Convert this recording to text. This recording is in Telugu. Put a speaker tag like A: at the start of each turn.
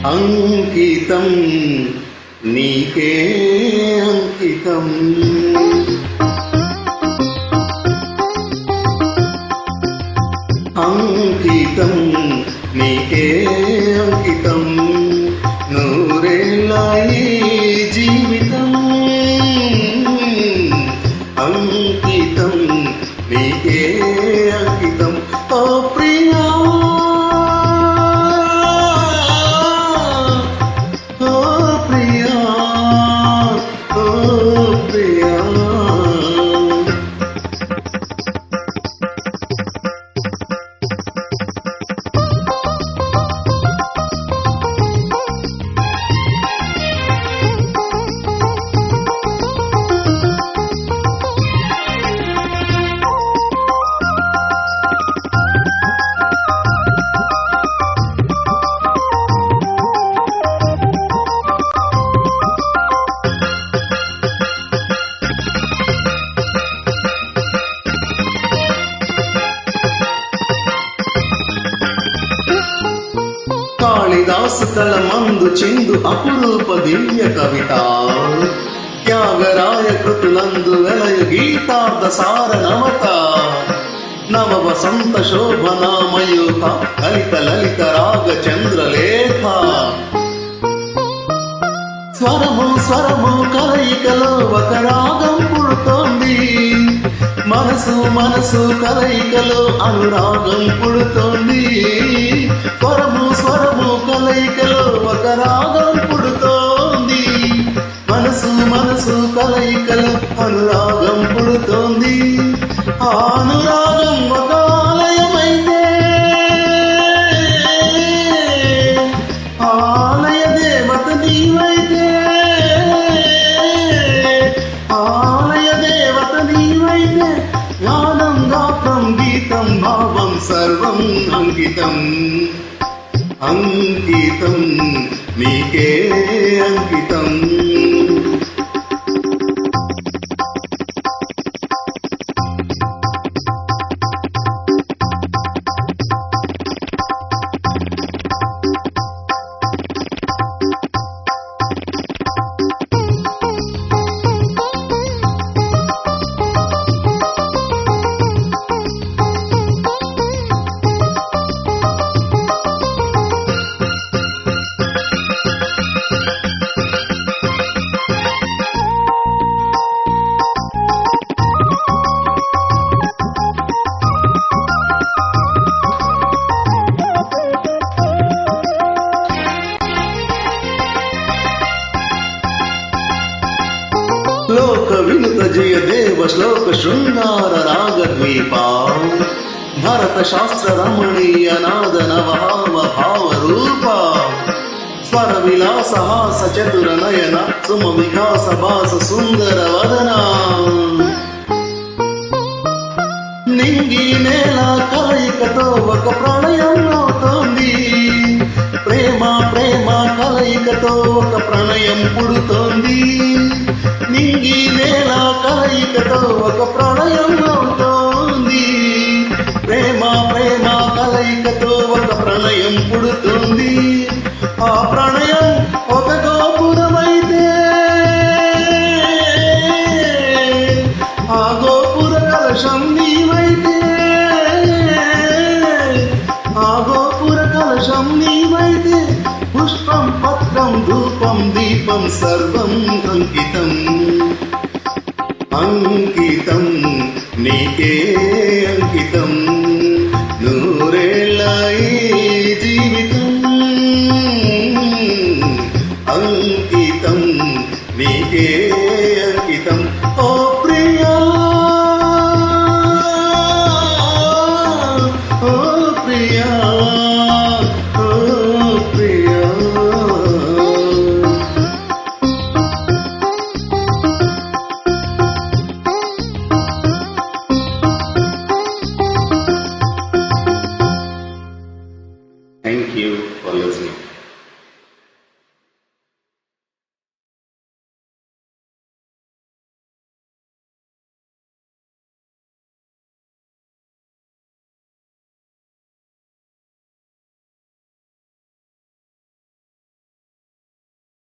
A: అంకితం నీకే అంకితం. అంకితం నీకే అంకితం. నూరేళ్ళ ఈ జీవితం అంకితం నీకే అంకితం. ఓ ప్రియా ఓ ప్రియా ఓ ప్రియా. కాళిదాసు కలమందు చిందు అపురూప దివ్య కవిత. త్యాగరాయ కృతులందు వెలయ గీతార్థ సార నవత. నవ వసంత శోభనామయూఖ లలిత లలిత రాగ చంద్రలేఖ. స్వరము స్వరము కలయికలో ఒక రాగం పుడుతోంది. మనసు మనసు కలయికలో అనురాగం పుడుతోంది. స్వరము స్వరము కలయికలో ఒక రాగం పుడుతోంది. మనసు మనసు కలయికలో అనురాగం పుడుతోంది. ఆ అనురాగం ఒక ఆలయమైతే ఆలయ దేవత నీవైతే. ఆలయ దేవత నీవైతే గానం గాత్రం గీతం భావం సర్వం అంకితం. అంకితం నీకే అంకితం. లోక వినుత జయ దేవ శ్లోక శృంగార రాగద్వీపా. భరత శాస్త్ర రమణీయ నాద నవహావ భావ రూప. స్వర విలాస హాస చతుర నయన సుమ వికాస భాస సుందర వదన. నింగి నేల కలయికతో ఒక ప్రళయం అవుతోంది. ప్రేమ ప్రేమ కలయికతో ఒక ప్రణయం పుడుతోంది. నింగి నేల కలయికతో ఒక ప్రళయం అవుతోంది. ప్రేమ ప్రేమ కలయికతో ఒక ప్రణయం పుడుతుంది. ఆ ప్రణయం ఒక గోపురమైతే ఆ గోపుర కలశం నీవైతే. ఆ గోపుర కలశం నీవైతే పుష్పం పత్రం ధూపం దీపం సర్వం అంకితం. అంకితం నీకే